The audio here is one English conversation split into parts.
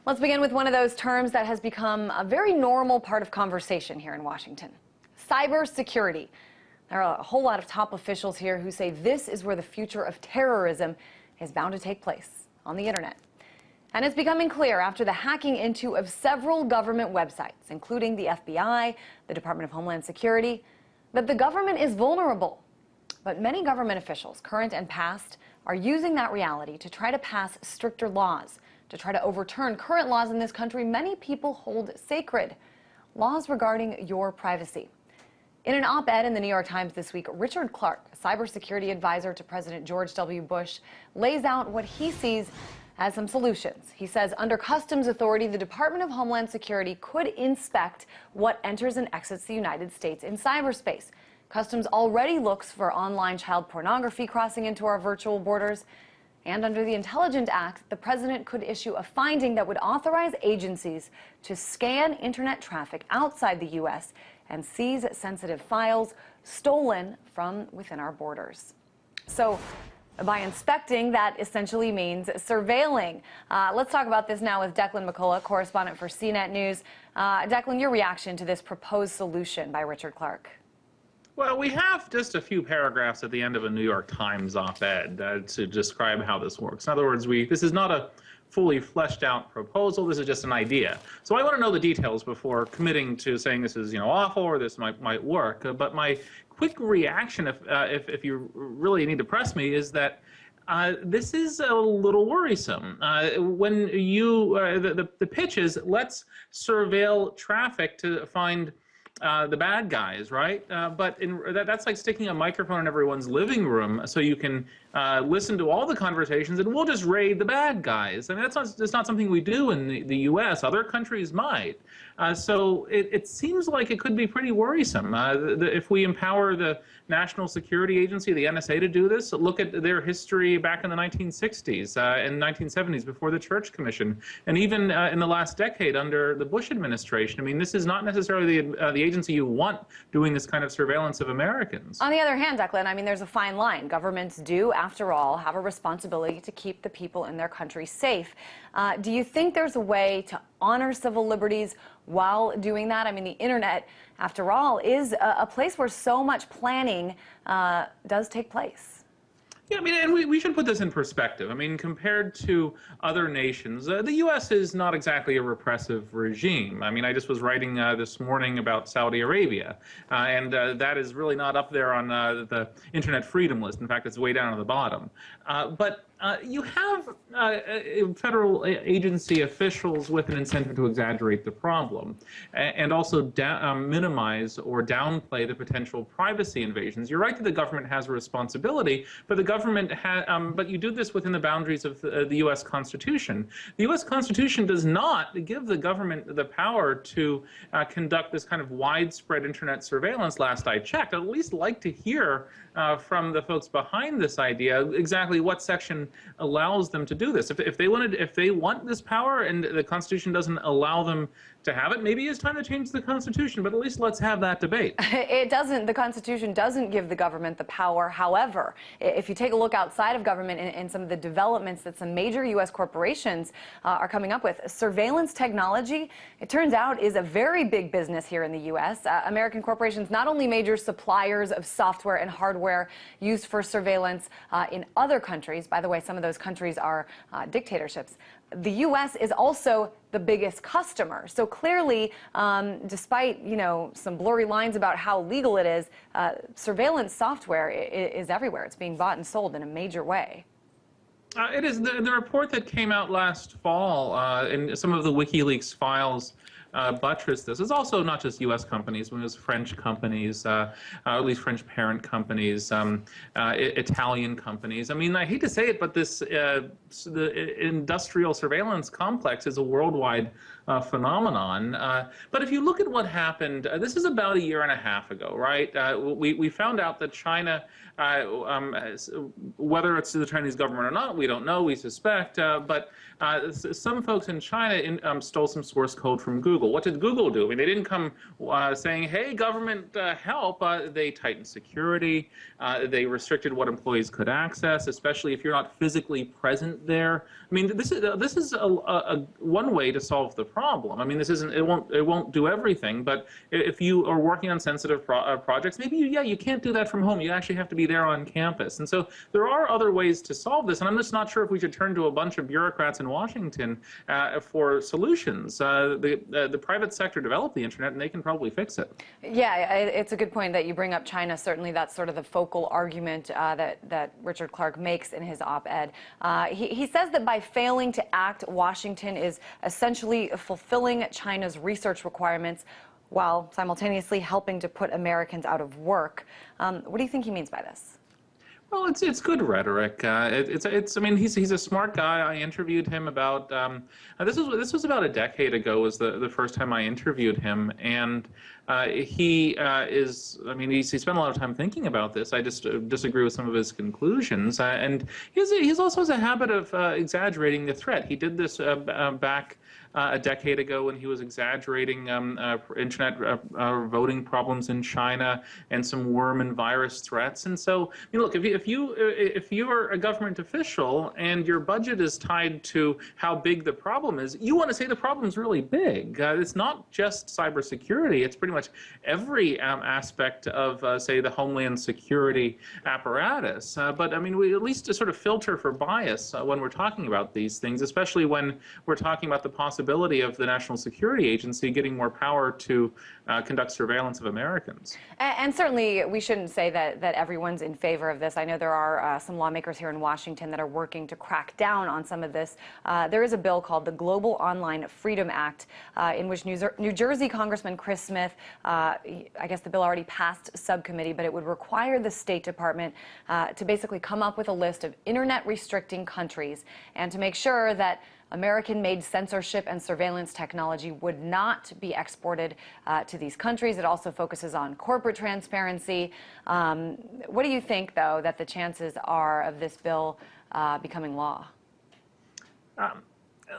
Let's begin with one of those terms that has become a very normal part of conversation here in Washington: cybersecurity. There are a whole lot of top officials here who say this is where the future of terrorism is bound to take place, on the internet. And it's becoming clear after the hacking into of several government websites, including the FBI, the Department of Homeland Security, that the government is vulnerable. But many government officials, current and past, are using that reality to try to pass stricter laws, to try to overturn current laws in this country many people hold sacred, laws regarding your privacy. In an op-ed in the New York Times this week, Richard Clarke, a cybersecurity advisor to President George W. Bush, lays out what he sees as some solutions. He says under Customs Authority, the Department of Homeland Security could inspect what enters and exits the United States in cyberspace. Customs already looks for online child pornography crossing into our virtual borders. And under the Intelligence Act, the president could issue a finding that would authorize agencies to scan internet traffic outside the U.S. and seize sensitive files stolen from within our borders. So, by inspecting, that essentially means surveilling. Let's talk about this now with Declan McCullough, correspondent for CNET News. Declan, your reaction to this proposed solution by Richard Clarke? Well, we have just a few paragraphs at the end of a New York Times op-ed to describe how this works. In other words, this is not a fully fleshed out proposal. This is just an idea. So I want to know the details before committing to saying this is, awful or this might work. But my quick reaction, if you really need to press me, is that this is a little worrisome. When the pitch is, let's surveil traffic to find the bad guys, right? But that's like sticking a microphone in everyone's living room so you can listen to all the conversations, and we'll just raid the bad guys. I mean, that's not something we do in the U.S. Other countries might. So it seems like it could be pretty worrisome. If we empower the National Security Agency, the NSA, to do this, look at their history back in the 1960s and 1970s before the Church Commission, and even in the last decade under the Bush administration. I mean, this is not necessarily the agency you want doing this kind of surveillance of Americans. On the other hand, Declan, I mean, there's a fine line. Governments do, after all, have a responsibility to keep the people in their country safe. Do you think there's a way to honor civil liberties while doing that? I mean, the internet, after all, is a place where so much planning does take place. Yeah, I mean, and we should put this in perspective. I mean, compared to other nations, the U.S. is not exactly a repressive regime. I mean, I just was writing this morning about Saudi Arabia, and that is really not up there on the internet freedom list. In fact, it's way down at the bottom. But you have federal agency officials with an incentive to exaggerate the problem and also minimize or downplay the potential privacy invasions. You're right that the government has a responsibility, but the government but you do this within the boundaries of the U.S. Constitution. The U.S. Constitution does not give the government the power to conduct this kind of widespread internet surveillance. Last I checked, I'd at least like to hear from the folks behind this idea exactly what section allows them to do this. If they want this power and the Constitution doesn't allow them to have it, maybe it's time to change the Constitution, but at least let's have that debate. It doesn't. The Constitution doesn't give the government the power. However, if you take a look outside of government and some of the developments that some major U.S. corporations are coming up with, surveillance technology, it turns out, is a very big business here in the U.S. American corporations, not only major suppliers of software and hardware used for surveillance in other countries. By the way, some of those countries are dictatorships. The U.S. is also the biggest customer. So clearly, despite, some blurry lines about how legal it is, surveillance software is everywhere. It's being bought and sold in a major way. It is. The report that came out last fall in some of the WikiLeaks files buttress this. It's also not just U.S. companies, but it was French companies, at least French parent companies, Italian companies. I mean, I hate to say it, but the industrial surveillance complex is a worldwide phenomenon. But if you look at what happened, this is about a year and a half ago, right? We found out that China, whether it's the Chinese government or not, we don't know, we suspect, but some folks in China stole some source code from Google. Google. What did Google do? I mean, they didn't come saying, hey, government, help. They tightened security. They restricted what employees could access, especially if you're not physically present there. I mean, this is one way to solve the problem. I mean, it won't do everything, but if you are working on sensitive projects, maybe you can't do that from home. You actually have to be there on campus. And so there are other ways to solve this, and I'm just not sure if we should turn to a bunch of bureaucrats in Washington for solutions. The private sector developed the internet, and they can probably fix it. Yeah, it's a good point that you bring up China. Certainly, that's sort of the focal argument that Richard Clark makes in his op-ed. He says that by failing to act, Washington is essentially fulfilling China's research requirements while simultaneously helping to put Americans out of work. What do you think he means by this? Well, it's good rhetoric. I mean, he's a smart guy. I interviewed him about this was about a decade ago. Was the first time I interviewed him, and he spent a lot of time thinking about this. I just disagree with some of his conclusions, and he's also has a habit of exaggerating the threat. He did this back a decade ago when he was exaggerating internet voting problems in China and some worm and virus threats. And so, I mean, look, if you are a government official and your budget is tied to how big the problem is, you want to say the problem is really big. It's not just cybersecurity; it's pretty much every aspect of, say, the homeland security apparatus. But I mean, we at least sort of filter for bias when we're talking about these things, especially when we're talking about the possibility of the National Security Agency getting more power to conduct surveillance of Americans. And certainly we shouldn't say that everyone's in favor of this. I know there are some lawmakers here in Washington that are working to crack down on some of this. There is a bill called the Global Online Freedom Act in which New Jersey Congressman Chris Smith, I guess the bill already passed subcommittee, but it would require the State Department to basically come up with a list of internet restricting countries and to make sure that American-made censorship and surveillance technology would not be exported to these countries. It also focuses on corporate transparency. What do you think, though, that the chances are of this bill becoming law?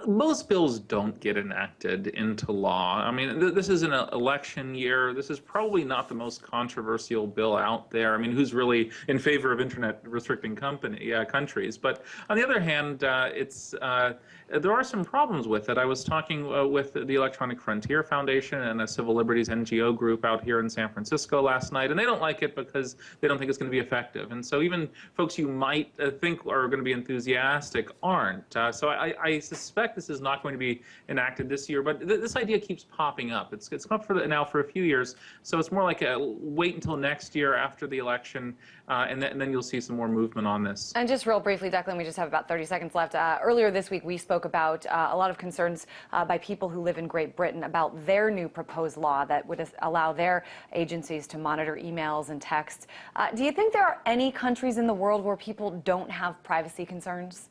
Most bills don't get enacted into law. I mean, this is an election year. This is probably not the most controversial bill out there. I mean, who's really in favor of internet restricting countries? But on the other hand, there are some problems with it. I was talking with the Electronic Frontier Foundation and a civil liberties NGO group out here in San Francisco last night, and they don't like it because they don't think it's going to be effective. And so even folks you might think are going to be enthusiastic aren't. So I suspect this is not going to be enacted this year, but this idea keeps popping up. It's come up now for a few years, so it's more like wait until next year after the election, and then you'll see some more movement on this. And just real briefly, Declan, we just have about 30 seconds left. Earlier this week, we spoke about a lot of concerns by people who live in Great Britain about their new proposed law that would allow their agencies to monitor emails and texts. Do you think there are any countries in the world where people don't have privacy concerns?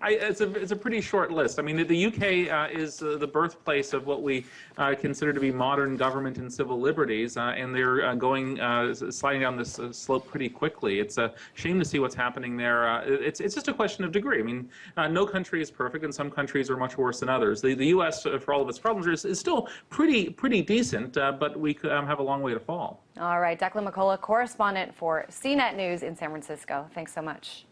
It's a pretty short list. I mean, the UK is the birthplace of what we consider to be modern government and civil liberties, and they're sliding down this slope pretty quickly. It's a shame to see what's happening there. It's just a question of degree. I mean, no country is perfect, and some countries are much worse than others. The US, for all of its problems, is still pretty decent, but we have a long way to fall. All right, Declan McCullough, correspondent for CNET News in San Francisco. Thanks so much.